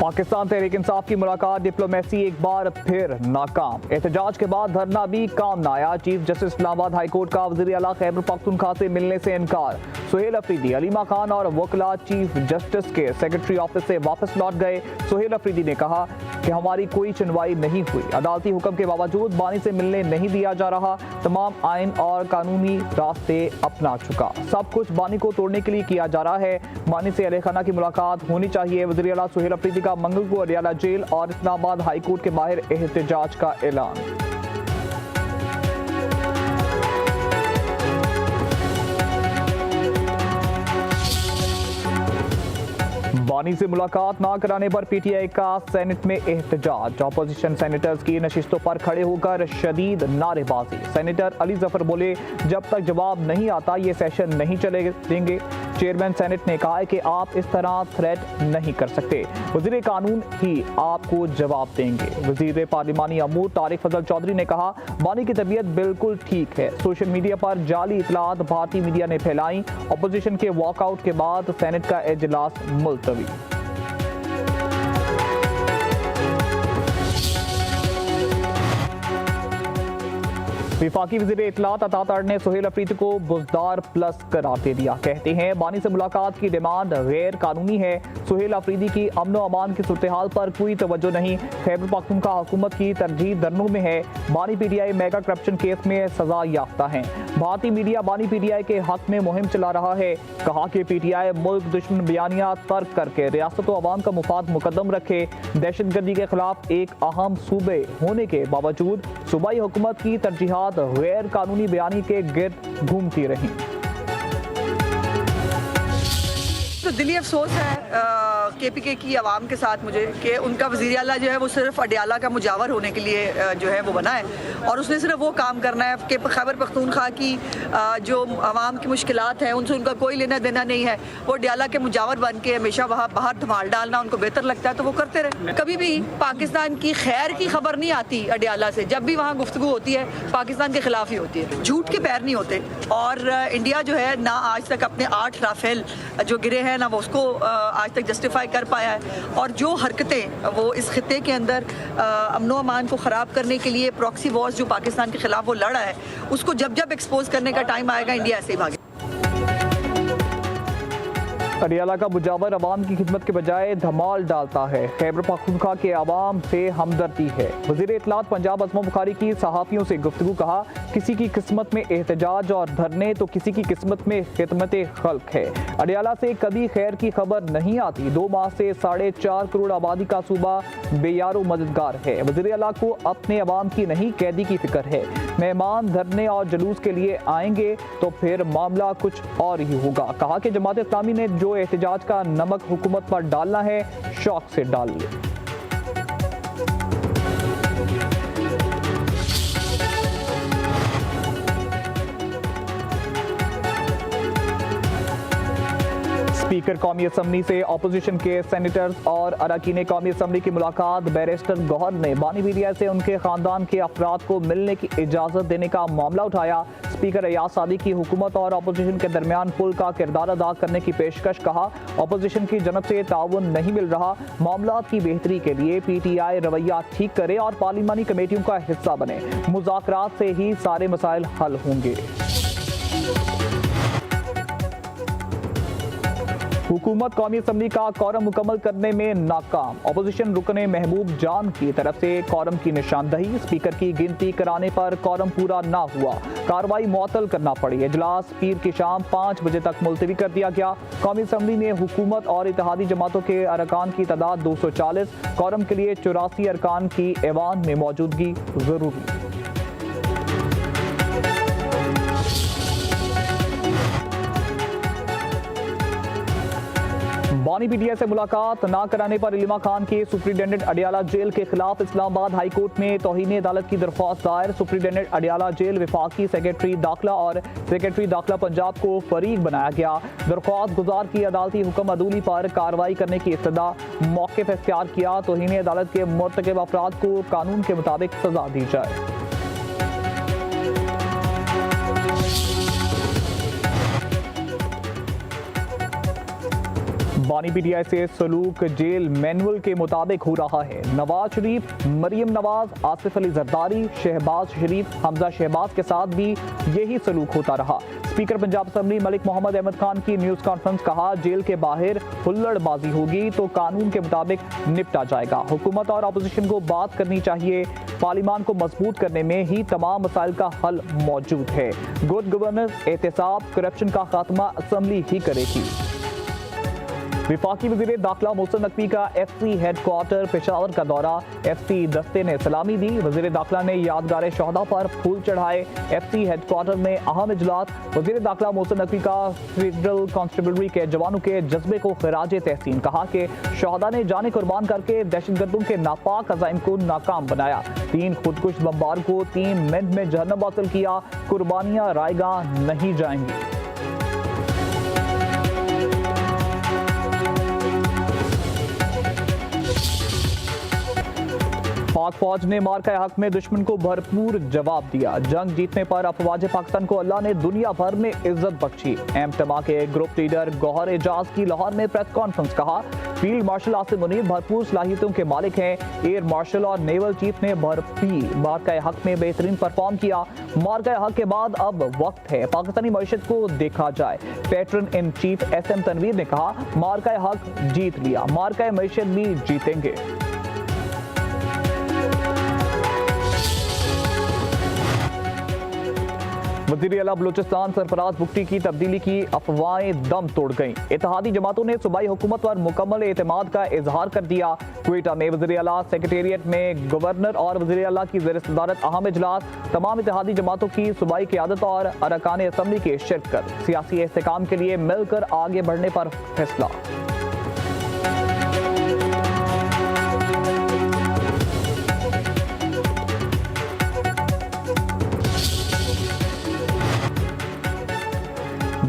पाकिस्तान तहरीक इंसाफ की मुलाकात डिप्लोमेसी एक बार फिर नाकाम। एहतजाज के बाद धरना भी काम न आया। Chief justice Islamabad high court का वज़ीर आला खैबर पख्तूनख्वा से मिलने से इनकार। सुहेल अफरीदी, अलीमा खान और वकला चीफ जस्टिस के सेक्रेटरी ऑफिस से वापस लौट गए। सुहेल अफरीदी ने कहा कि हमारी कोई सुनवाई नहीं हुई। अदालती हुक्म के बावजूद बानी से मिलने नहीं दिया जा रहा। तमाम आइन और कानूनी रास्ते अपना चुका। सब कुछ बानी को तोड़ने के लिए किया जा रहा है। बानी से अहलखाना की मुलाकात होनी चाहिए। वज़ीर आला सुहेल अफरीदी का मंगल को अडियाला जेल और इस्लामाबाद हाई कोर्ट के बाहर एहतजाज का ऐलान। बानी से मुलाकात ना कराने पर पीटीआई का सेनेट में एहतजाज। अपोजिशन सेनेटर्स की नशिस्तों पर खड़े होकर शदीद नारेबाजी। सेनेटर अली जफर बोले, जब तक जवाब नहीं आता ये सेशन नहीं चले देंगे। चेयरमैन सेनेट ने कहा है कि आप इस तरह थ्रेट नहीं कर सकते। वज़ीर कानून ही आपको जवाब देंगे। वज़ीर पार्लिमानी अमूर तारिक फजल चौधरी ने कहा, बानी की तबीयत बिल्कुल ठीक है। सोशल मीडिया पर जाली इतलात भारतीय मीडिया ने फैलाई। अपोजिशन के वॉकआउट के बाद सेनेट का इजलास मुलतवी। विफाकी वज़ीर इत्तलात अता तार ने सुहेल अफरीदी को बुज़दार प्लस करार दे दिया। कहते हैं बानी से मुलाकात की डिमांड गैर कानूनी है। सुहेल अफरीदी की अमन व अमान की सूरत हाल पर कोई तवज्जो नहीं। खैबर पख्तूनख्वा हुकूमत की तरजीह धरनों में है। बानी पीटीआई मेगा करप्शन केस में सजा याफ्ता है। भारतीय मीडिया बानी पीटीआई के हक में मुहिम चला रहा है। कहा कि पीटीआई मुल्क दुश्मन बयानिया तर्क करके रियासत व अवाम का मुफाद मुकदम रखे। दहशतगर्दी के खिलाफ एक अहम सूबे होने के बावजूद सूबाई हुकूमत की तरजीहात गैर कानूनी बयानी के गिर्द घूमती रही। तो दिली अफसोस है केपीके की आवाम के साथ मुझे कि उनका वज़ीर आला जो है वो सिर्फ अडियाला का मुजावर होने के लिए जो है वो बना है और उसने सिर्फ वो काम करना है कि खैबर पख्तूनख्वा की जो आवाम की मुश्किलात हैं उनसे उनका कोई लेना देना नहीं है। वो अडियाला के मुजावर बन के हमेशा वहाँ बाहर धमाल डालना उनको बेहतर लगता है तो वो करते रहे। कभी भी पाकिस्तान की खैर की खबर नहीं आती अडियाला से। जब भी वहाँ गुफ्तगू होती है पाकिस्तान के खिलाफ ही होती है। झूठ के पैर नहीं होते और इंडिया जो है ना आज तक अपने 8 राफेल जो गिरे हैं ना वो उसको आज तक जस्टिफाई कर पाया है और जो हरकतें वो इस खित्ते के अंदर अमनो अमान को ख़राब करने के लिए प्रॉक्सी वॉर्स जो पाकिस्तान के खिलाफ वो लड़ा है उसको जब जब एक्सपोज करने का टाइम आएगा इंडिया ऐसे ही भागे। अडियाला का मुजावर अवाम की खिदमत के बजाय धमाल डालता है। खैबर पख्तूनख्वा के अवाम से हमदर्दी है। वज़ीर इत्तलात पंजाब अज़मा बुखारी की सहाफ़ियों से गुफ्तगू। कहा, किसी की किस्मत में एहतजाज और धरने तो किसी की किस्मत में खिदमत खल्क है। अडियाला से कभी खैर की खबर नहीं आती। 2 माह से 4.5 करोड़ आबादी का सूबा बेयारो मददगार है। वज़ीर आला को अपने अवाम की नहीं कैदी की फिक्र है। मेहमान धरने और जुलूस के लिए आएंगे तो फिर मामला कुछ और ही होगा। कहा कि जमात इस्लामी ने जो एहतजाज का नमक हुकूमत पर डालना है शौक से डाल ले। स्पीकर कौमी असम्बली से अपोजिशन के सेनेटर्स और अरकान कौमी असम्बली की मुलाकात। बैरिस्टर गौहर ने बानी मीडिया से उनके खानदान के अफराद को मिलने की इजाज़त देने का मामला उठाया। स्पीकर अयाज सादी की हुकूमत और अपोजिशन के दरमियान पुल का किरदार अदा करने की पेशकश। कहा, अपोजिशन की जनब से ताउन नहीं मिल रहा। मामलात की बेहतरी के लिए पीटीआई रवैया ठीक करे और पार्लिमानी कमेटियों का हिस्सा बने। मुज़ाकरात से ही सारे मसाइल हल होंगे। हुकूमत कौमी असम्बली का कौरम मुकम्मल करने में नाकाम। अपोजिशन रुकने महबूब जान की तरफ से कौरम की निशानदही। स्पीकर की गिनती कराने पर कौरम पूरा ना हुआ। कार्रवाई मुअत्तल करना पड़ी। इजलास पीर की शाम 5 बजे तक मुलतवी कर दिया गया। कौमी असम्बली में हुकूमत और इत्तेहादी जमातों के अरकान की तादाद 240। कौरम के लिए 84 अरकान की ऐवान में मौजूदगी जरूरी। बानी पीटीआई से मुलाकात ना कराने पर अलीमा खान के सुप्रिंटेंडेंट अडियाला जेल के खिलाफ इस्लामाबाद हाई कोर्ट में तौहीन अदालत की दरख्वास्त दायर। सुप्रिंटेंडेंट अडियाला जेल विफाकी सेक्रेटरी दाखिला और सेक्रेटरी दाखिला पंजाब को फरीक बनाया गया। दरख्वास्त गुजार की अदालती हुक्म अदूली पर कार्रवाई करने की इस्तदा मौक़िफ़ इख्तियार किया। तौहीन अदालत के मुर्तकिब अफराद को कानून के मुताबिक सजा दी जाए। बानी पीटीआई से सलूक जेल मैनुअल के मुताबिक हो रहा है। नवाज शरीफ, मरियम नवाज, आसिफ अली जरदारी, शहबाज शरीफ, हमजा शहबाज के साथ भी यही सलूक होता रहा। स्पीकर पंजाब असेंबली मलिक मोहम्मद अहमद खान की न्यूज कॉन्फ्रेंस, कहा जेल के बाहर हुल्लड़बाजी होगी तो कानून के मुताबिक निपटा जाएगा। हुकूमत और अपोजिशन को बात करनी चाहिए। पार्लियामान को मजबूत करने में ही तमाम मसाइल का हल मौजूद है। गुड गवर्नेंस, एहतसाब, करप्शन का खात्मा असेंबली ही करेगी। विफाकी वज़ीर दाखिला मोहसिन नकवी का FC हेडक्वार्टर पेशावर का दौरा, FC दस्ते ने सलामी दी। वज़ीर दाखिला ने यादगार शहदा पर फूल चढ़ाए। FC हेडक्वार्टर में अहम इजलास, वज़ीर दाखिला मोहसिन नकवी का फेडरल कांस्टेबलरी के जवानों के जज्बे को खिराज तहसीन, कहा कि शहदा ने जाने कुर्बान करके दहशतगर्दों के नापाक अज़ाइम को नाकाम बनाया। 3 खुदकुश बमबार को 3 मिनट में जहन्नम हासिल किया। कुर्बानियां रायगाह नहीं जाएंगी। पाक फौज ने मार्का हक में दुश्मन को भरपूर जवाब दिया। जंग जीतने पर अफवाज पाकिस्तान को अल्लाह ने दुनिया भर में इज्जत बख्शी। एमटमा के ग्रुप लीडर गौहर एजाज की लाहौर में प्रेस कॉन्फ्रेंस, कहा फील्ड मार्शल आसिम मुनीर भरपूर सलाहियतों के मालिक हैं। एयर मार्शल और नेवल चीफ ने भरपूर मार्का हक में बेहतरीन परफॉर्म किया। मार्का हक के बाद अब वक्त है पाकिस्तानी मईशत को देखा जाए। Patron in chief SM Tanveer ने कहा मार्का हक जीत लिया, मार्का मईशत भी जीतेंगे। वज़ीर आला बलूचिस्तान सरफराज बुगटी की तब्दीली की अफवाहें दम तोड़ गईं। इत्तेहादी जमातों ने सूबाई हुकूमत पर मुकम्मल एतमाद का इजहार कर दिया। क्वेटा में वज़ीर आला सेक्रेटेरिएट में गवर्नर और वज़ीर आला की ज़ेर सदारत अहम इजलास, तमाम इत्तेहादी जमातों की सूबाई क़यादत और अरकान असम्बली के शिरकत, सियासी इस्तेहकाम के लिए मिलकर आगे बढ़ने पर फैसला।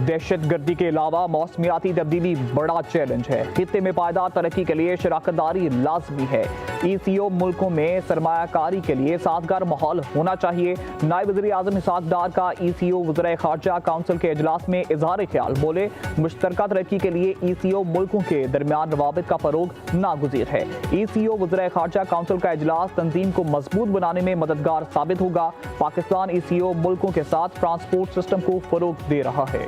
दहशतगर्दी के अलावा मौसमियाती तब्दीली बड़ा चैलेंज है। खित्ते में पायदार तरक्की के लिए शराकतदारी लाजमी है। ECO मुल्कों में सरमायाकारी के लिए साजगार माहौल होना चाहिए। नायब वज़ीर आज़म इसहाक डार का ECO वज़ीर ख़ारजा काउंसिल के इजलास में इजहार ख्याल, बोले मुश्तरका तरक्की के लिए ECO मुल्कों के दरमियान रवाबित का फरोग नागुज़ीर है। ECO वज़ीर ख़ारजा काउंसिल का इजलास तंजीम को मजबूत बनाने में मददगार साबित होगा। पाकिस्तान ECO मुल्कों के साथ ट्रांसपोर्ट सिस्टम को फरोग दे रहा है।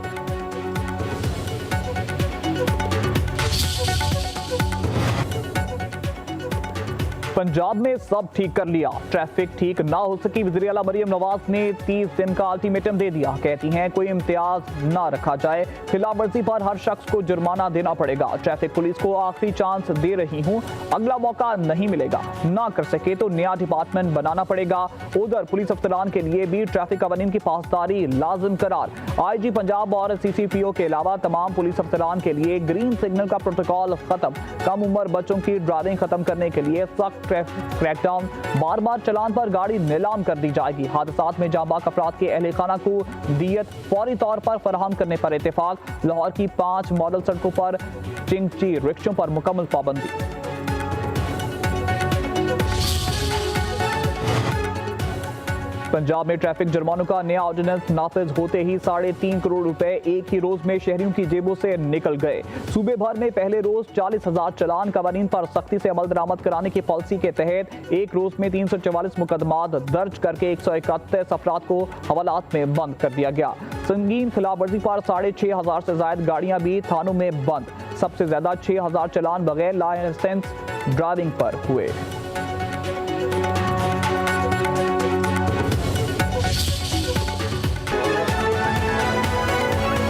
पंजाब में सब ठीक कर लिया, ट्रैफिक ठीक ना हो सकी। वज़ीर आला मरियम नवाज ने 30 दिन का अल्टीमेटम दे दिया। कहती हैं कोई इम्तियाज ना रखा जाए, खिलाफ वर्जी पर हर शख्स को जुर्माना देना पड़ेगा। ट्रैफिक पुलिस को आखिरी चांस दे रही हूँ, अगला मौका नहीं मिलेगा। ना कर सके तो नया डिपार्टमेंट बनाना पड़ेगा। उधर पुलिस अफसरान के लिए भी ट्रैफिक कवानीन की पासदारी लाजिम करार। IG पंजाब और CCPO के अलावा तमाम पुलिस अफसरान के लिए ग्रीन सिग्नल का प्रोटोकॉल खत्म। कम उम्र बच्चों की ड्राइविंग खत्म करने के लिए सख्त ट्रैफिक क्रैकडाउन। बार बार चलान पर गाड़ी नीलाम कर दी जाएगी। हादसात में जांबाज अफराद के अहले खाना को दियत फौरी तौर पर फराहम करने पर इत्तेफाक। लाहौर की 5 मॉडल सड़कों पर चिंगची रिक्शों पर मुकम्मल पाबंदी। पंजाब में ट्रैफिक जुर्मानों का नया ऑर्डिनेंस नाफिज होते ही 3.5 करोड़ रुपए एक ही रोज में शहरियों की जेबों से निकल गए। सूबे भर में पहले रोज 40,000 चलान कवानीन पर सख्ती से अमल दरामद कराने की पॉलिसी के तहत एक रोज में 344 मुकदमात दर्ज करके 131 अफराद को हवालात में बंद कर दिया गया। संगीन खिलाफ वर्जी पर 6,500 से ज्यादा गाड़ियां भी थानों में बंद। सबसे ज्यादा 6,000 चलान बगैर लाइसेंस ड्राइविंग पर हुए।